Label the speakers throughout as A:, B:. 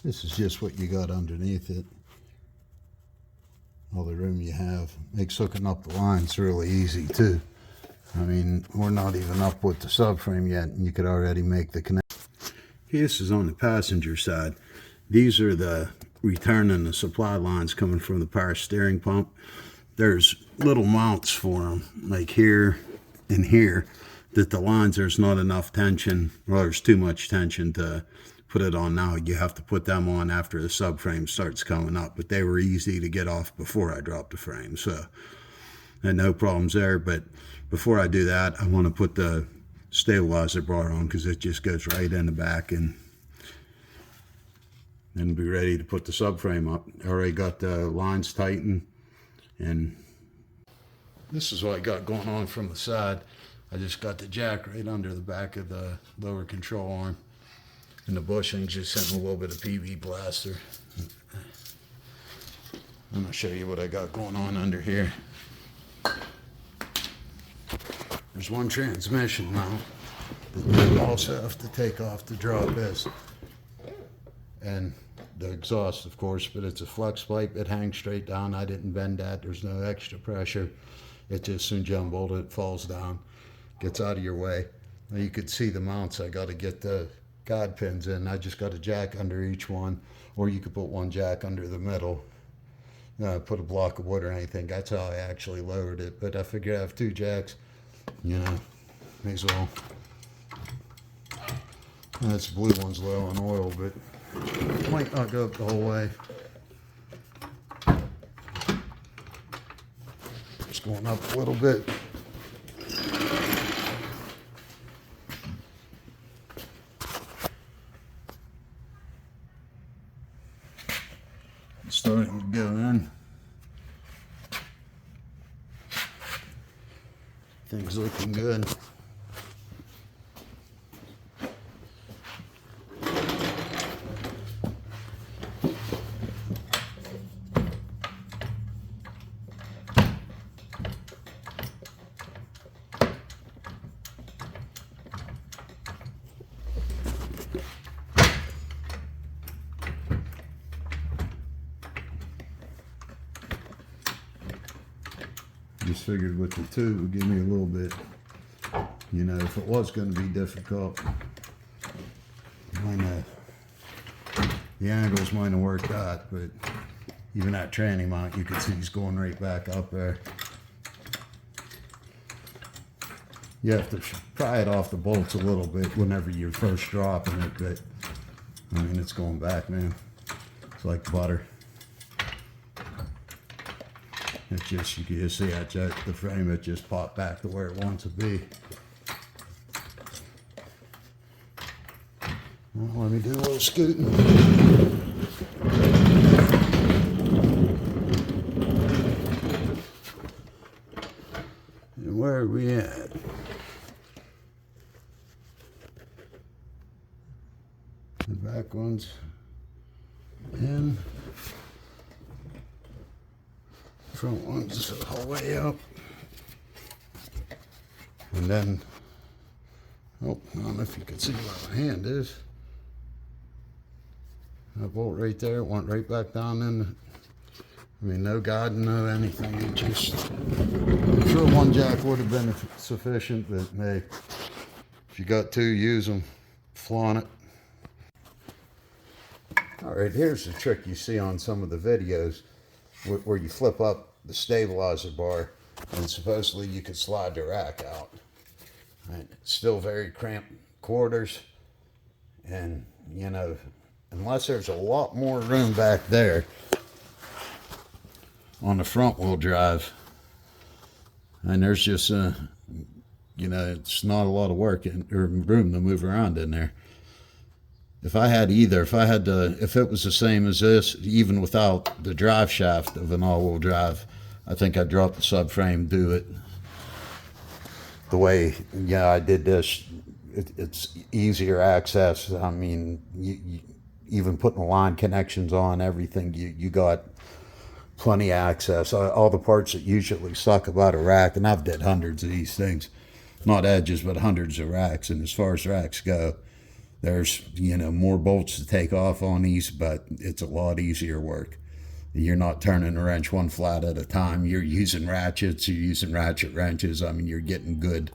A: This is just what you got underneath it. All the room you have. Makes hooking up the lines really easy too. I mean, we're not even up with the subframe yet, and you could already make the connection. This is on the passenger side. These are the return and the supply lines coming from the power steering pump. There's little mounts for them, like here and here, that the lines, there's not enough tension, or there's too much tension to put it on now. You have to put them on after the subframe starts coming up, but they were easy to get off before I dropped the frame, so I had no problems there. But before I do that, I want to put the stabilizer bar on, because it just goes right in the back, and then be ready to put the subframe up. I already got the lines tightened, and this is what I got going on from the side. I just got the jack right under the back of the lower control arm, and the bushing's just hitting a little bit of PB blaster. I'm gonna show you what I got going on under here. There's one transmission mount that you also have to take off to draw this, and the exhaust, of course, but it's a flex pipe. It hangs straight down. I didn't bend that. There's no extra pressure. It just soon jumbled. It falls down, gets out of your way. Now you could see the mounts. I got to get the guide pins in. I just got a jack under each one, or you could put one jack under the middle. Put a block of wood or anything. That's how I actually lowered it. But I figured I have two jacks, you know, may as well. This blue one's low on oil, but might not go up the whole way. Just going up a little bit. It's starting to go in. Things looking good. Just figured with the two, it would give me a little bit, you know, if it was going to be difficult, the angles might have worked out, but even that tranny mount, you can see he's going right back up there. You have to pry it off the bolts a little bit whenever you're first dropping it, but I mean, it's going back, man. It's like butter. It's just, you can just see that the frame, it just popped back to where it wants to be. Well, let me do a little scooting. And where are we at? The back one's in. Front one's the whole way up. And then, oh, I don't know if you can see where my hand is. That bolt right there, it went right back down in. I mean, no guiding, no anything. It just, I'm sure one jack would have been sufficient, but hey, if you got two, use them. Flaunt it. All right, here's the trick you see on some of the videos where you flip up the stabilizer bar, and supposedly you could slide the rack out. Right. Still very cramped quarters, and you know, unless there's a lot more room back there on the front wheel drive, and there's just you know, it's not a lot of work or room to move around in there. If I had either, if it was the same as this, even without the drive shaft of an all-wheel drive, I think I'd drop the subframe, do it the way, yeah, I did this. It's easier access. I mean, you even putting the line connections on, everything, you got plenty of access. All the parts that usually suck about a rack, and I've did hundreds of these things, not edges, but hundreds of racks, and as far as racks go, There's, you know, more bolts to take off on these, but it's a lot easier work. You're not turning a wrench one flat at a time. You're using ratchets, you're using ratchet wrenches. I mean, you're getting good,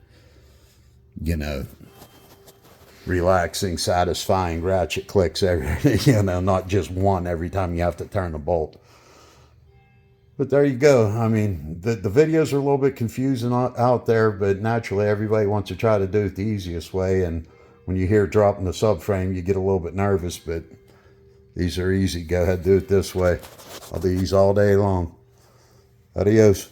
A: you know, relaxing, satisfying ratchet clicks every, you know, not just one every time you have to turn a bolt. But there you go. I mean, the videos are a little bit confusing out there, but naturally everybody wants to try to do it the easiest way. And when you hear dropping the subframe, you get a little bit nervous, but these are easy. Go ahead, do it this way. I'll do these all day long. Adios.